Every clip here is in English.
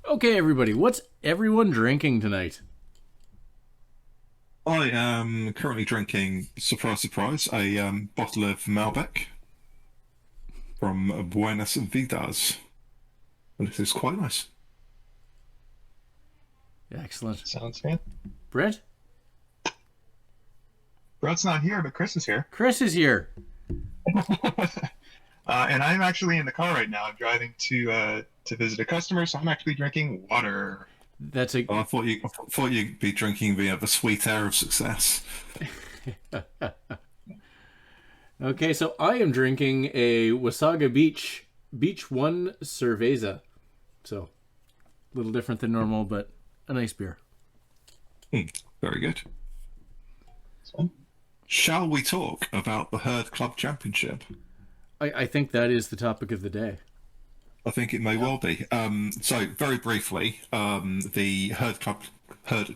Okay, everybody, what's everyone drinking tonight? I am currently drinking, surprise, surprise, a bottle of Malbec from Buenos Vidas. And it is quite nice. Excellent. Sounds good. Brett? Bro's not here, but Chris is here. Chris is here. And I'm actually in the car right now. I'm driving to visit a customer, so I'm actually drinking water. That's a. Oh, I thought you'd be drinking the sweet air of success. Okay, so I am drinking a Wasaga Beach One Cerveza. So, a little different than normal, but a nice beer. Very good. So, Shall we talk about the Herd Club Championship? I think that is the topic of the day. I think it may well be. So, very briefly, the Herd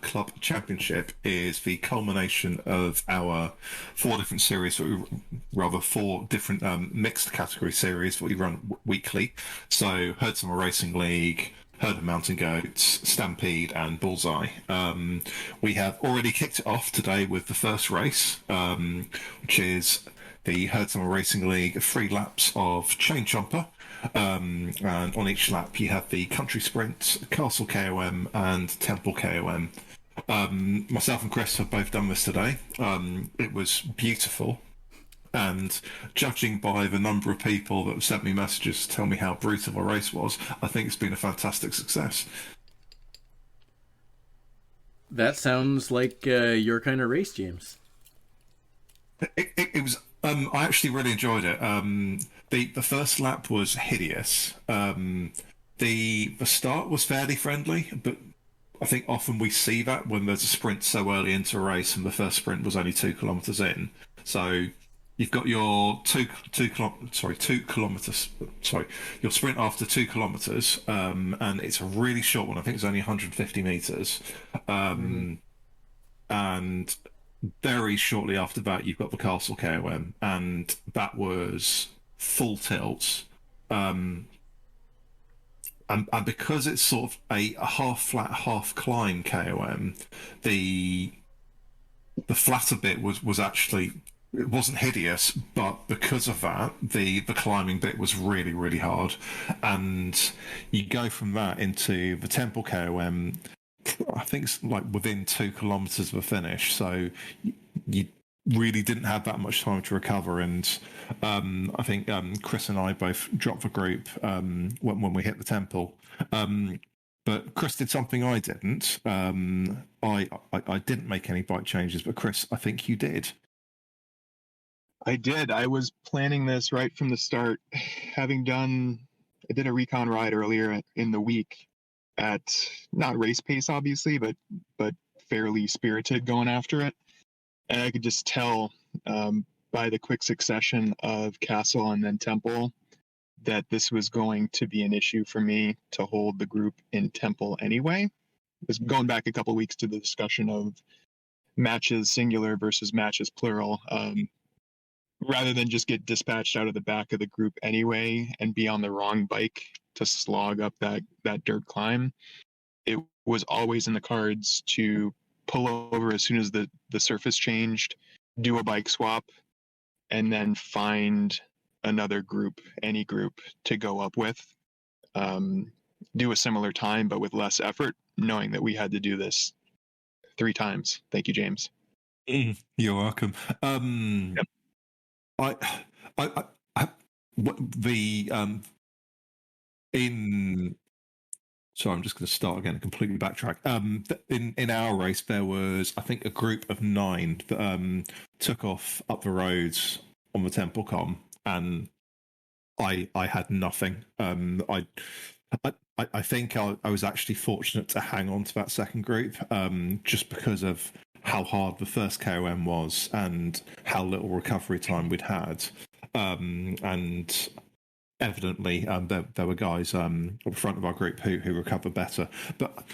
Club Championship is the culmination of our four different series, rather four different mixed category series that we run weekly. So, Herd Summer Racing League, Herd of Mountain Goats, Stampede, and Bullseye. We have already kicked it off today with the first race, which is the Herd Summer Racing League 3 laps of Chain Chomper. And on each lap, you have the Country Sprint, Castle KOM, and Temple KOM. Myself and Chris have both done this today. It was beautiful. And judging by the number of people that have sent me messages to tell me how brutal the race was, I think it's been a fantastic success. That sounds like your kind of race, James. It was. I actually really enjoyed it. The first lap was hideous. The start was fairly friendly, but I think often we see that when there's a sprint so early into a race, and the first sprint was only 2 kilometers in. So you've got your 2 kilometers. Sorry, your sprint after 2 kilometers, and it's a really short one. I think it's only 150 meters, and very shortly after that, you've got the Castle KOM, and that was full tilt. And because it's sort of a half flat, half climb KOM, the flatter bit was actually, it wasn't hideous, but because of that, the climbing bit was really really hard, and you go from that into the Temple KOM. I think it's like within 2 kilometers of a finish, so you really didn't have that much time to recover. And I think Chris and I both dropped the group when we hit the temple. But Chris did something I didn't. I didn't make any bike changes, but Chris, I think you did. I did. I was planning this right from the start, I did a recon ride earlier in the week at not race pace, obviously, but fairly spirited going after it. And I could just tell by the quick succession of Castle and then Temple that this was going to be an issue for me to hold the group in Temple anyway. It was going back a couple of weeks to the discussion of matches singular versus matches plural. Rather than just get dispatched out of the back of the group anyway and be on the wrong bike to slog up that dirt climb, it was always in the cards to pull over as soon as the surface changed, do a bike swap, and then find another group, any group, to go up with. Do a similar time, but with less effort, knowing that we had to do this 3 times. Thank you, James. You're welcome. Yep. I, I what the in. Sorry, I'm just going to start again and completely backtrack. In our race, there was, I think, a group of 9 that took off up the roads on the Templecom, and I had nothing. I think I was actually fortunate to hang on to that second group, just because of how hard the first KOM was and how little recovery time we'd had. And evidently, there were guys at the front of our group who recovered better. But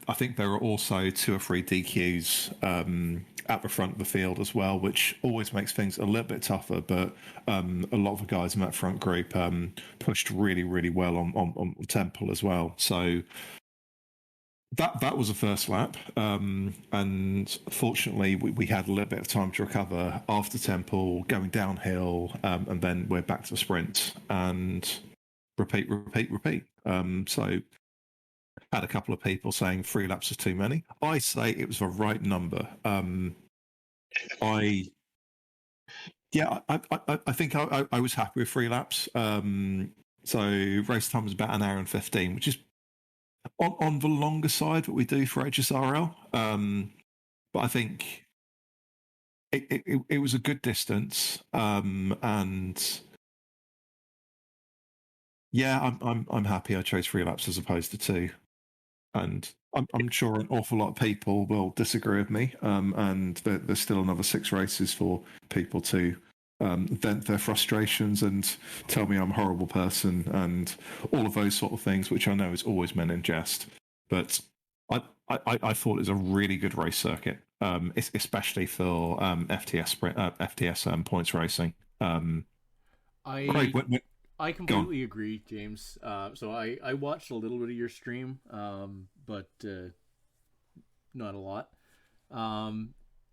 I think there were also 2 or 3 DQs at the front of the field as well, which always makes things a little bit tougher. But a lot of the guys in that front group pushed really, really well on Temple as well. So That was the first lap, and fortunately we had a little bit of time to recover after Temple, going downhill, and then we're back to the sprint and repeat. So had a couple of people saying 3 laps is too many. I say it was the right number. I think I was happy with 3 laps. So race time was about an hour and 15, which is on the longer side what we do for HSRL. But I think it was a good distance, and yeah, I'm happy I chose 3 laps as opposed to 2. And I'm sure an awful lot of people will disagree with me. And there's still another 6 races for people to vent their frustrations and tell me I'm a horrible person and all of those sort of things, which I know is always meant in jest. But I thought it was a really good race circuit, especially for FTS points racing. Craig, I completely agree, James. So I watched a little bit of your stream, but not a lot.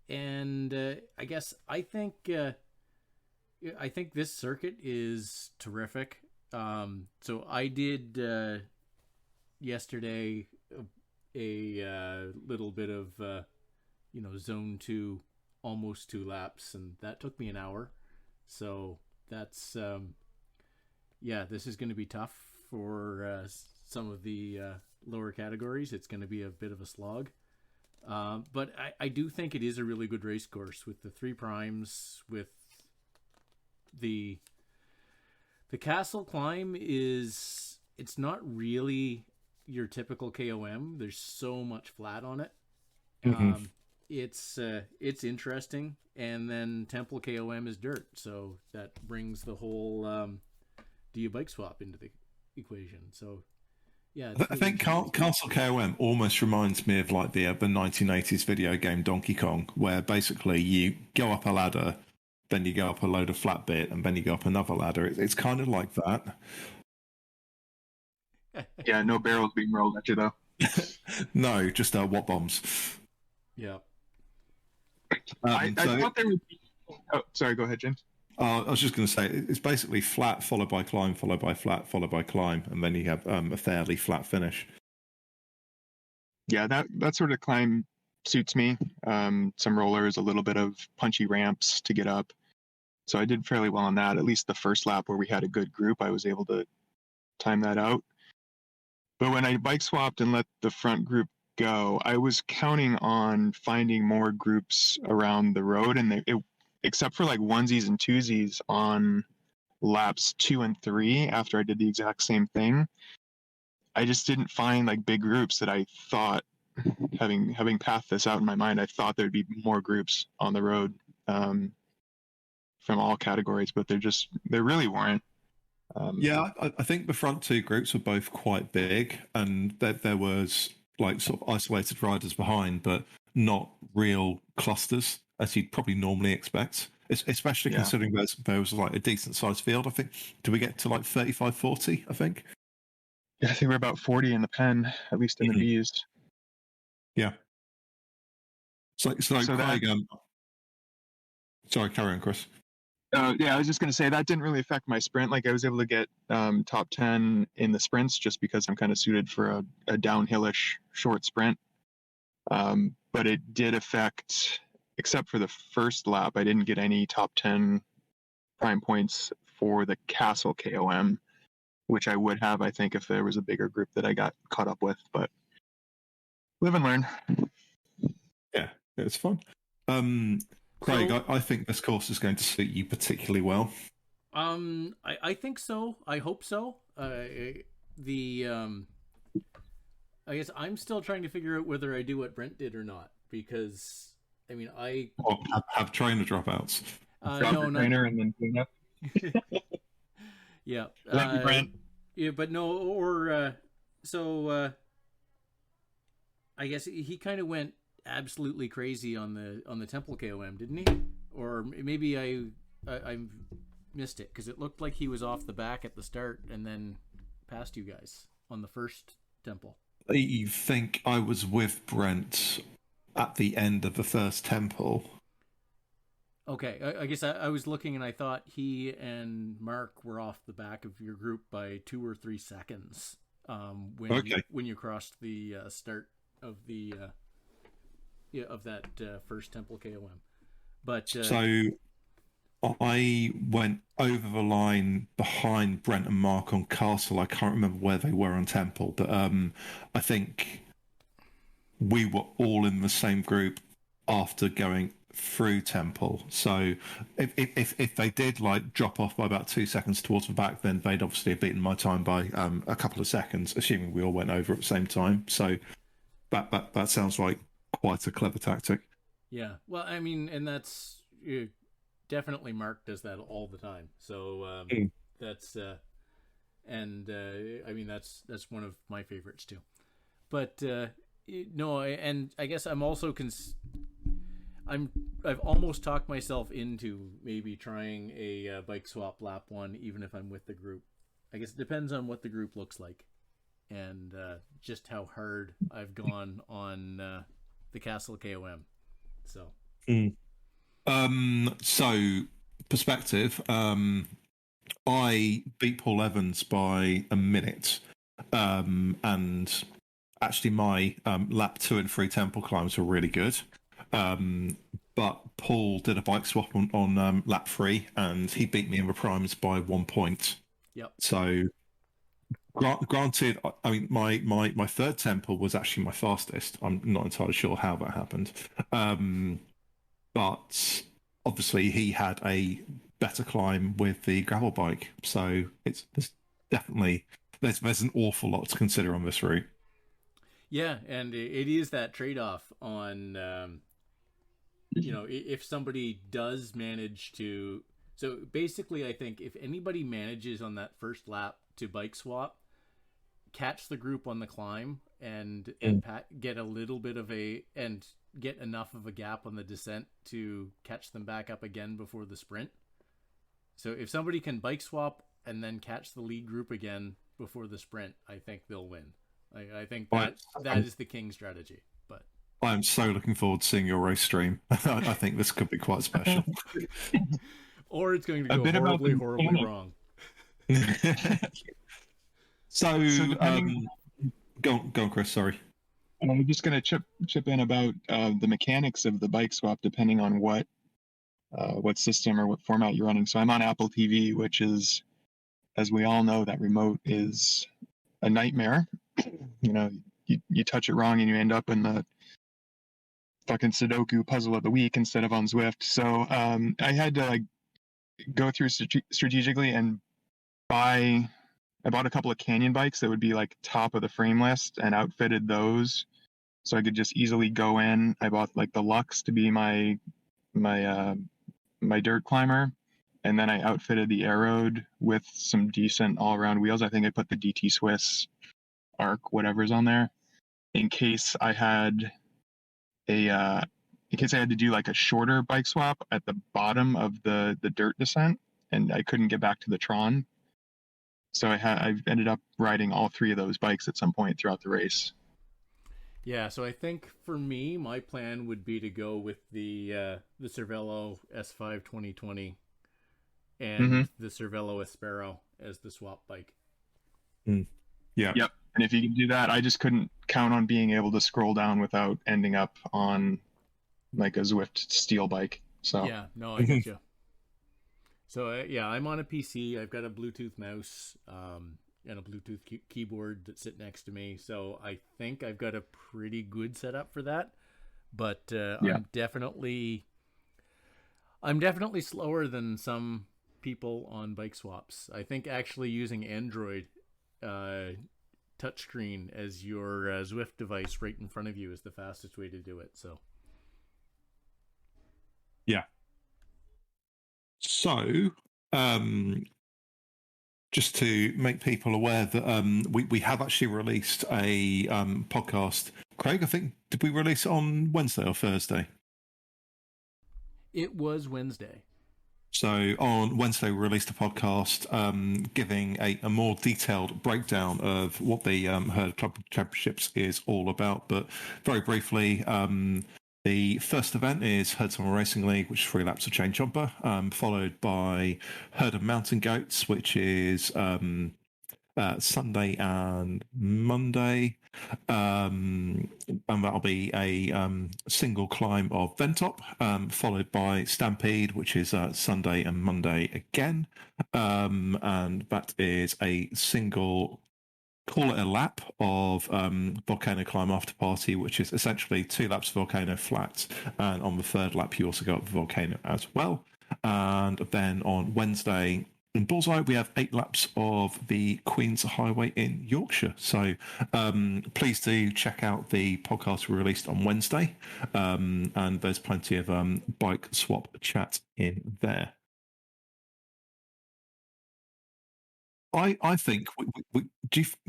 And I guess I think this circuit is terrific. So I did yesterday a little bit of zone 2, almost 2 laps, and that took me an hour. So that's this is going to be tough for some of the lower categories. It's going to be a bit of a slog. But I do think it is a really good race course with the 3 primes, with the castle climb it's not really your typical KOM. There's so much flat on it. Mm-hmm. It's interesting. And then Temple KOM is dirt. So that brings the whole do you bike swap into the equation. So yeah, I think Castle KOM almost reminds me of like the 1980s video game Donkey Kong, where basically you go up a ladder, then you go up a load of flat bit, and then you go up another ladder. It's kind of like that. Yeah, no barrels being rolled at you though. No, just what bombs. Yeah. I thought there would be. Oh, sorry. Go ahead, James. I was just going to say it's basically flat followed by climb, followed by flat, followed by climb, and then you have a fairly flat finish. Yeah, that sort of climb suits me. Some rollers, a little bit of punchy ramps to get up. So I did fairly well on that. At least the first lap where we had a good group, I was able to time that out. But when I bike swapped and let the front group go, I was counting on finding more groups around the road, and except for like onesies and twosies on laps 2 and 3 after I did the exact same thing, I just didn't find like big groups that I thought, having pathed this out in my mind, I thought there'd be more groups on the road from all categories, but there really weren't. Yeah, I think the front 2 groups were both quite big, and there was like sort of isolated riders behind, but not real clusters as you'd probably normally expect, especially considering there was like a decent sized field. I think, do we get to like 35, 40, I think? Yeah, I think we're about 40 in the pen, at least in the Bs. Yeah. So Craig, sorry, carry on, Chris. Yeah, I was just going to say that didn't really affect my sprint. Like I was able to get top 10 in the sprints just because I'm kind of suited for a downhillish short sprint. But it did affect, except for the first lap, I didn't get any top 10 prime points for the Castle KOM, which I would have, I think, if there was a bigger group that I got caught up with. But live and learn. Yeah, it's fun. Craig, I think this course is going to suit you particularly well. I think so. I hope so. I guess I'm still trying to figure out whether I do what Brent did or not, because I mean have trainer dropouts. No, trainer and then clean up. Yeah. Thank you, Brent. Yeah, but no, or I guess he kind of went absolutely crazy on the Temple KOM, didn't he? Or maybe I missed it, because it looked like he was off the back at the start and then passed you guys on the first Temple. I think I was with Brent at the end of the first temple. Okay, I guess I was looking and I thought he and Mark were off the back of your group by 2 or 3 seconds Okay. when you crossed the start of the yeah, of that first temple KOM. But So I went over the line behind Brent and Mark on Castle. I can't remember where they were on Temple, but I think we were all in the same group after going through Temple. So if they did like drop off by about 2 seconds towards the back, then they'd obviously have beaten my time by a couple of seconds, assuming we all went over at the same time. So that sounds like quite a clever tactic. yeah, well, I mean, and that's definitely Mark does that all the time. So Mm. that's and I mean that's one of my favorites too. But no, and I guess I'm also I've almost talked myself into maybe trying a bike swap lap one, even if I'm with the group. I guess it depends on what the group looks like and just how hard I've gone on the Castle KOM. So Mm. So perspective. I beat Paul Evans by a minute, and actually my lap 2 and 3 temple climbs were really good. Um, but Paul did a bike swap on lap 3, and he beat me in the primes by 1 point. yep, So granted, I mean my third temple was actually my fastest. I'm not entirely sure how that happened, but obviously he had a better climb with the gravel bike. So there's definitely there's an awful lot to consider on this route. yeah, and it is that trade off on if somebody does manage to. So basically, I think if anybody manages on that first lap to bike swap, catch the group on the climb and get a little bit of a and get enough of a gap on the descent to catch them back up again before the sprint. So if somebody can bike swap and then catch the lead group again before the sprint, I think they'll win. I think that is the king strategy. But I'm so looking forward to seeing your race stream. I think this could be quite special. or it's going to A go bit about horribly, the horribly mechanic. wrong. So, So depending, go on, Chris. Sorry. I'm just going to chip in about the mechanics of the bike swap, depending on what system or what format you're running. So I'm on Apple TV, which is, as we all know, that remote is a nightmare. You touch it wrong and you end up in the fucking Sudoku puzzle of the week instead of on Zwift. So I had to go through strategically and buy. I bought a couple of Canyon bikes that would be like top of the frame list and outfitted those so I could just easily go in. I bought like the Lux to be my my dirt climber, and then I outfitted the Aeroad with some decent all around wheels. I think I put the DT Swiss Arc whatever's on there in case I had in case I had to do like a shorter bike swap at the bottom of the dirt descent and I couldn't get back to the Tron. So I've ended up riding all three of those bikes at some point throughout the race. Yeah, so I think for me, my plan would be to go with the Cervelo S5 2020 Mm-hmm. and the Cervelo Aspero as the swap bike. Mm. Yeah. Yep. And if you can do that, I just couldn't count on being able to scroll down without ending up on like a Zwift steel bike. So Yeah, no, I get you. So yeah, I'm on a PC. I've got a Bluetooth mouse and a Bluetooth keyboard that sit next to me. So I think I've got a pretty good setup for that. But yeah, I'm definitely slower than some people on bike swaps. I think actually using Android touchscreen as your Zwift device right in front of you is the fastest way to do it. So Yeah. So, just to make people aware that we have actually released a podcast. Craig, I think, did we release it on Wednesday or Thursday? it was Wednesday. So on Wednesday, we released a podcast giving a more detailed breakdown of what the Herd Club Championships is all about. But very briefly, the first event is Herd Summer Racing League, which is 3 laps of Chain Chomper, followed by Herd of Mountain Goats, which is Sunday and Monday. And that'll be a single climb of Ventop, followed by Stampede, which is Sunday and Monday again. And that is a single, call it a lap of Volcano Climb After Party, which is essentially 2 laps of Volcano flat. And on the third lap, you also go up the Volcano as well. And then on Wednesday, in Bullseye, we have 8 laps of the Queen's Highway in Yorkshire. So please do check out the podcast we released on Wednesday. And there's plenty of bike swap chat in there. I think,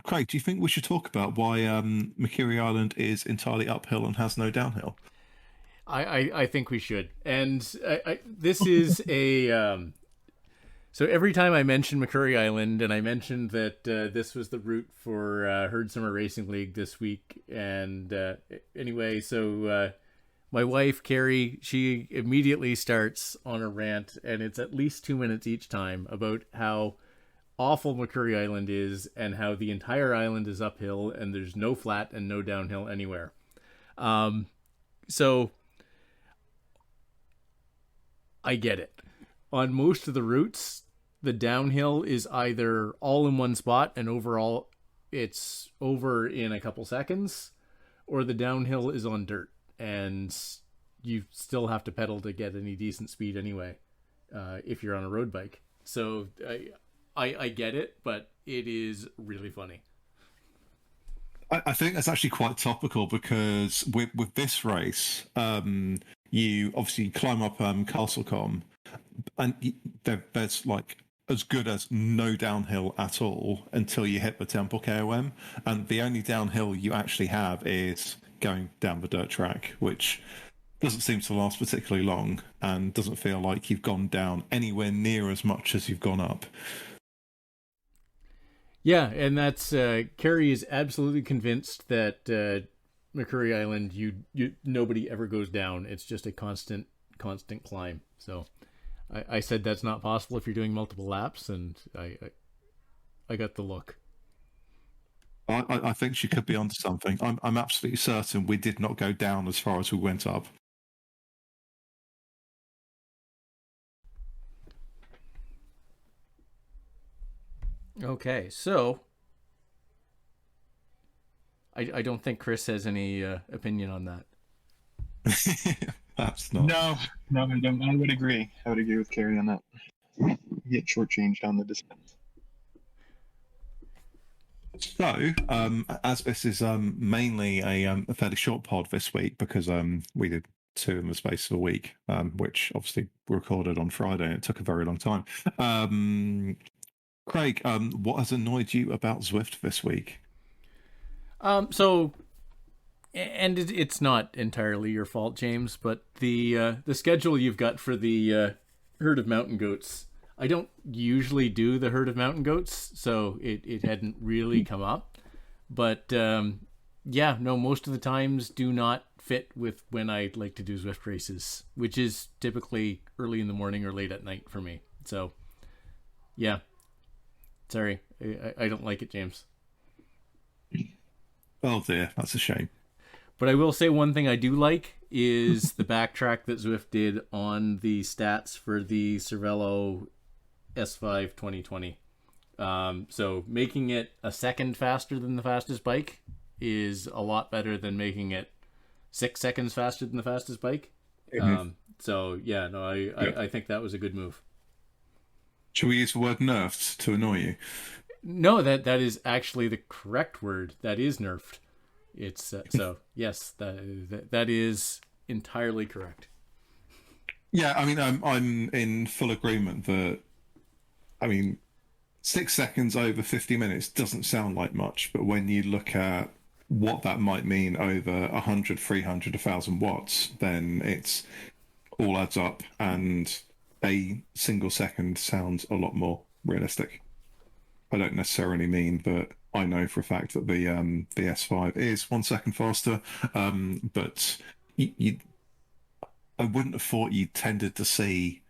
Craig, do you think we should talk about why Mercury Island is entirely uphill and has no downhill? I think we should. And this is a... So every time I mention McCurry Island, and I mentioned that this was the route for Herd Summer Racing League this week, and anyway, so my wife, Carrie, she immediately starts on a rant, and it's at least 2 minutes each time, about how awful McCurry Island is, and how the entire island is uphill, and there's no flat and no downhill anywhere. So I get it. On most of the routes, the downhill is either all in one spot and overall it's over in a couple seconds, or the downhill is on dirt and you still have to pedal to get any decent speed anyway, if you're on a road bike. So I get it, but it is really funny. I think that's actually quite topical, because with this race, you obviously climb up Castlecombe, and there's like as good as no downhill at all until you hit the Temple KOM, and the only downhill you actually have is going down the dirt track, which doesn't seem to last particularly long and doesn't feel like you've gone down anywhere near as much as you've gone up. Yeah, and that's Carrie is absolutely convinced that McCurry Island, you nobody ever goes down. It's just a constant climb. So I said that's not possible if you're doing multiple laps, and I got the look. I think she could be onto something. I'm absolutely certain we did not go down as far as we went up. Okay, so I don't think Chris has any opinion on that. Perhaps not. No, I don't. I would agree. I would agree with Carrie on that. You get shortchanged on the distance. So, as this is mainly a fairly short pod this week, because we did 2 in the space of a week, which obviously recorded on Friday, and it took a very long time. Craig, what has annoyed you about Zwift this week? So, and it's not entirely your fault, James, but the schedule you've got for the herd of mountain goats, I don't usually do the herd of mountain goats, so it hadn't really come up. But yeah, no, most of the times do not fit with when I like to do Zwift races, which is typically early in the morning or late at night for me. So, yeah. Sorry, I don't like it, James. Oh dear, that's a shame. But I will say one thing I do like is the backtrack that Zwift did on the stats for the Cervelo S5 2020. So making it a second faster than the fastest bike is a lot better than making it 6 seconds faster than the fastest bike. Mm-hmm. So yeah, no, I think that was a good move. Should we use the word nerfed to annoy you? No, that is actually the correct word. That is nerfed. It's so yes, that is entirely correct. Yeah, I mean, I'm in full agreement that, I mean, 6 seconds over 50 minutes doesn't sound like much, but when you look at what that might mean over 100, 300, 1,000 watts, then it's all adds up, and a single second sounds a lot more realistic. I don't necessarily mean that I know for a fact that the S5 is 1 second faster, but I wouldn't have thought you tended to see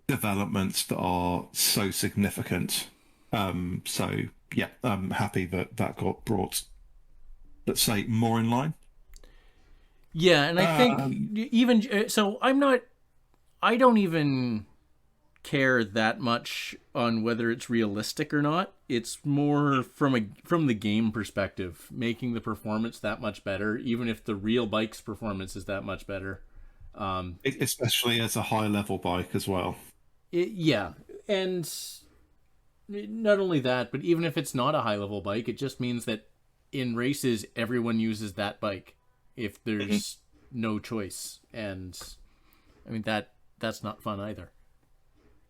developments that are so significant. So yeah, I'm happy that that got brought, let's say, more in line. Yeah, and I think even so, I don't even care that much on whether it's realistic or not. It's more from the game perspective, making the performance that much better, even if the real bike's performance is that much better. Especially as a high level bike as well. Yeah, and not only that, but even if it's not a high level bike, it just means that in races everyone uses that bike if there's no choice, and I mean that's not fun either.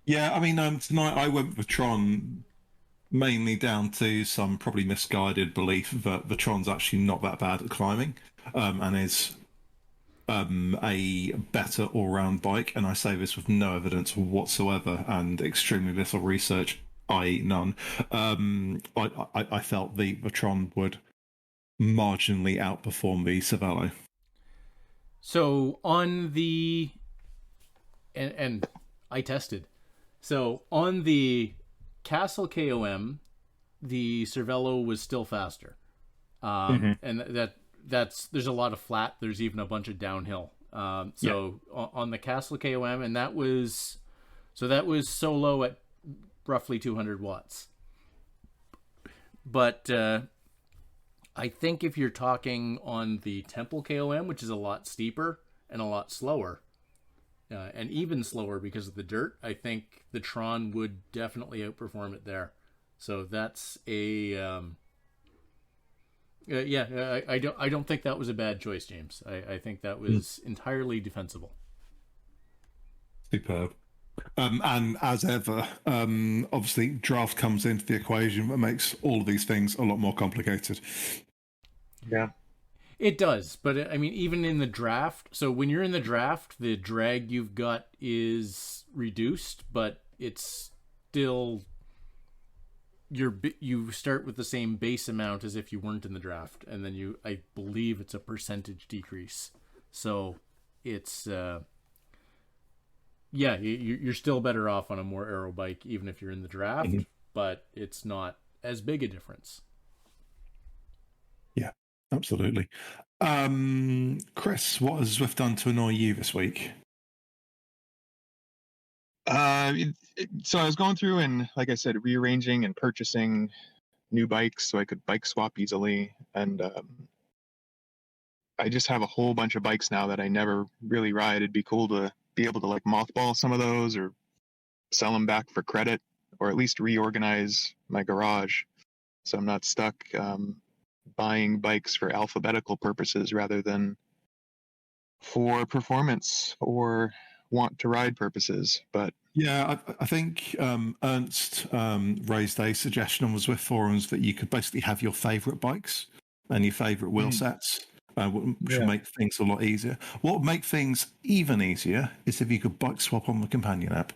Yeah, I mean, tonight I went with Tron mainly down to some probably misguided belief that the Tron's actually not that bad at climbing, and is a better all-round bike. And I say this with no evidence whatsoever and extremely little research, i.e., none. I felt the Tron would marginally outperform the Cervelo. So on the and I tested. So on the Castle KOM, the Cervelo was still faster, and that's there's a lot of flat. There's even a bunch of downhill. On the Castle KOM, and that was solo at roughly 200 watts. But I think if you're talking on the Temple KOM, which is a lot steeper and a lot slower, and even slower because of the dirt, I think the Tron would definitely outperform it there. So that's a I don't think that was a bad choice, James. I think that was entirely defensible. Superb. And as ever, obviously, draft comes into the equation that makes all of these things a lot more complicated. Yeah. It does, but I mean, even in the draft. So when you're in the draft, the drag you've got is reduced, but it's still you start with the same base amount as if you weren't in the draft, and then I believe it's a percentage decrease. So it's you're still better off on a more aero bike, even if you're in the draft, but it's not as big a difference. Yeah, absolutely. Chris, what has Zwift done to annoy you this week? So I was going through and, like I said, rearranging and purchasing new bikes so I could bike swap easily. And I just have a whole bunch of bikes now that I never really ride. It'd be cool to be able to like mothball some of those or sell them back for credit, or at least reorganize my garage so I'm not stuck buying bikes for alphabetical purposes rather than for performance or want to ride purposes. But yeah, I think Ernst raised a suggestion on the Zwift forums that you could basically have your favourite bikes and your favourite wheel sets, which would make things a lot easier. What would make things even easier is if you could bike swap on the companion app.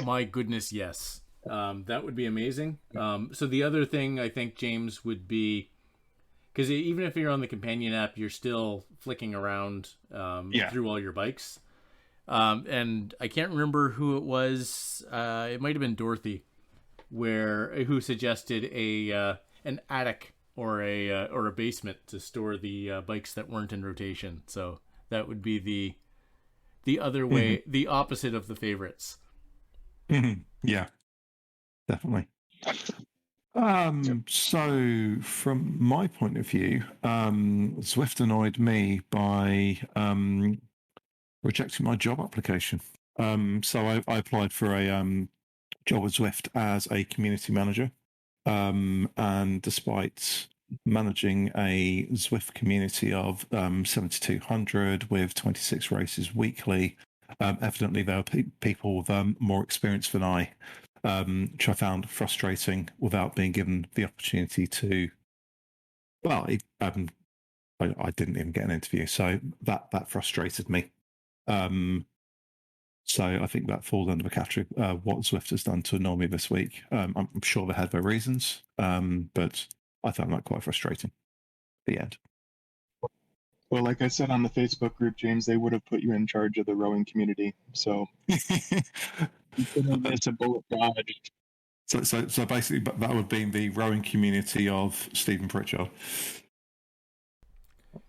My goodness, yes. That would be amazing. So the other thing I think, James, would be, because even if you're on the companion app, you're still flicking around through all your bikes. And I can't remember who it was. It might have been Dorothy, who suggested an attic or a basement to store the bikes that weren't in rotation. So that would be the other way, the opposite of the favorites. Yeah, definitely. So from my point of view, Zwift annoyed me by rejecting my job application. So I applied for a job at Zwift as a community manager, and despite managing a Zwift community of 7,200 with 26 races weekly, evidently there were people with more experience than I, which I found frustrating without being given the opportunity to, well, I didn't even get an interview. So that frustrated me. So I think that falls under the category what Zwift has done to annoy me this week. I'm sure they had their reasons, but I found that quite frustrating. The end. Well, like I said on the Facebook group, James, they would have put you in charge of the rowing community. So you couldn't miss a bullet dodge. So basically, that would be the rowing community of Stephen Pritchard.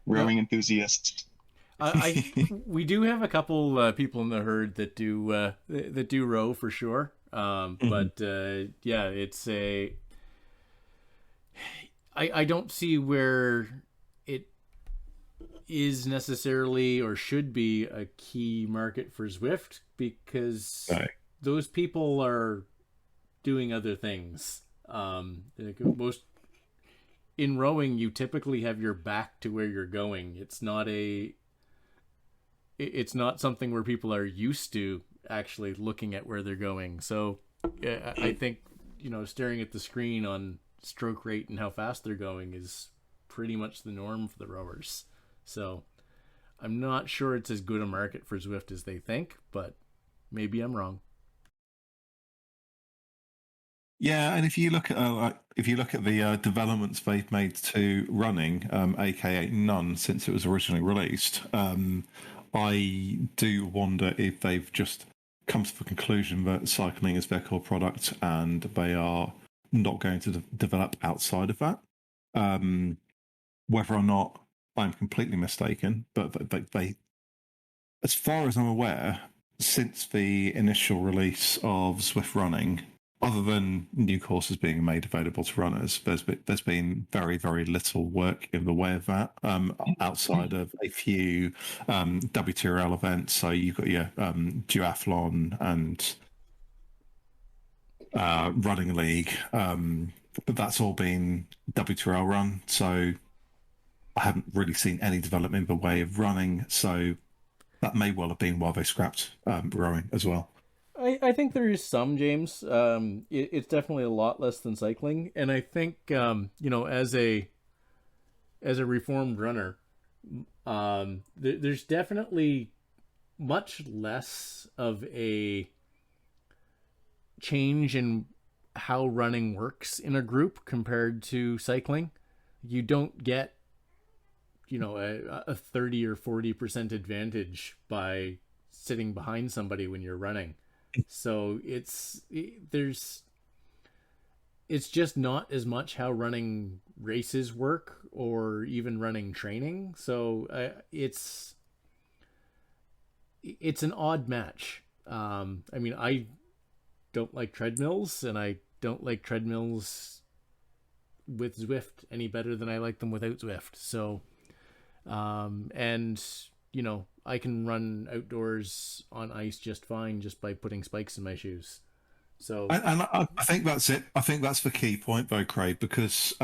Rowing enthusiasts. We do have a couple people in the herd that do row for sure. But yeah, it's I don't see where it is necessarily or should be a key market for Zwift, because those people are doing other things. Most in rowing, you typically have your back to where you're going. It's not something where people are used to actually looking at where they're going. So I think, staring at the screen on stroke rate and how fast they're going is pretty much the norm for the rowers. So I'm not sure it's as good a market for Zwift as they think, but maybe I'm wrong. Yeah, and if you look at the developments they've made to running, aka none, since it was originally released, I do wonder if they've just come to the conclusion that cycling is their core product and they are not going to develop outside of that. Whether or not I'm completely mistaken, but they, as far as I'm aware, since the initial release of Zwift Running, other than new courses being made available to runners, there's been very, very little work in the way of that outside of a few WTRL events. So you've got your duathlon and running league, but that's all been WTRL run. So I haven't really seen any development in the way of running. So that may well have been why they scrapped rowing as well. I think there is some, James. It's definitely a lot less than cycling, and I think as a reformed runner, there's definitely much less of a change in how running works in a group compared to cycling. You don't get a 30 or 40% advantage by sitting behind somebody when you're running. So it's just not as much how running races work or even running training. So it's an odd match. I don't like treadmills, and I don't like treadmills with Zwift any better than I like them without Zwift. So, I can run outdoors on ice just fine just by putting spikes in my shoes. So, and I think that's it. I think that's the key point, though, Craig, because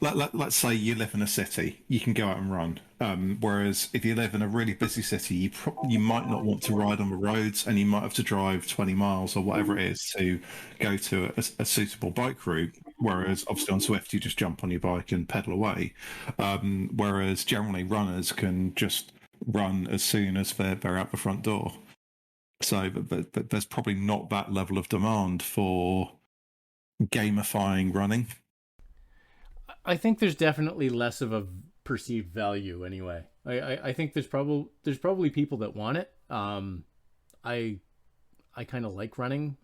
let's say you live in a city, you can go out and run. Whereas if you live in a really busy city, you might not want to ride on the roads, and you might have to drive 20 miles or whatever it is to go to a suitable bike route. Whereas obviously on Zwift, you just jump on your bike and pedal away. Whereas generally runners can just run as soon as they're out the front door. So, but there's probably not that level of demand for gamifying running. I think there's definitely less of a perceived value anyway. I think there's probably people that want it. I kind of like running,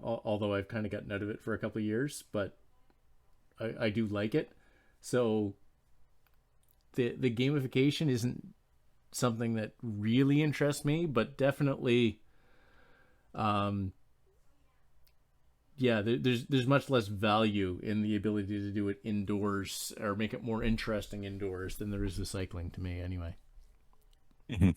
although I've kind of gotten out of it for a couple of years, but I do like it. So the gamification isn't something that really interests me, but definitely there's much less value in the ability to do it indoors or make it more interesting indoors than there is with cycling, to me anyway. Mm-hmm.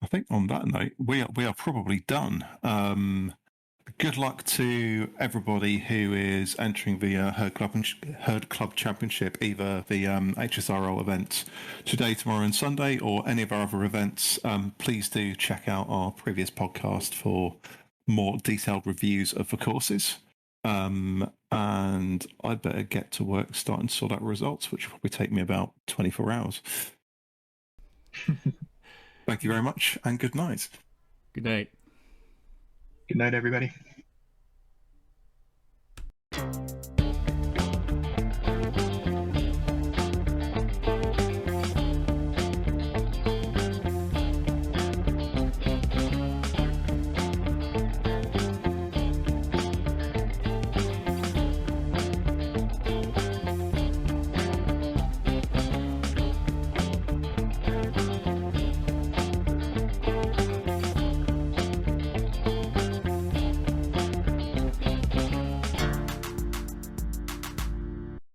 I think on that note, we are probably done. Good luck to everybody who is entering the Herd Club Championship, either the HSRL event today, tomorrow, and Sunday, or any of our other events. Please do check out our previous podcast for more detailed reviews of the courses. And I better get to work, starting to sort out results, which will probably take me about 24 hours. Thank you very much, and good night. Good night. Good night, everybody.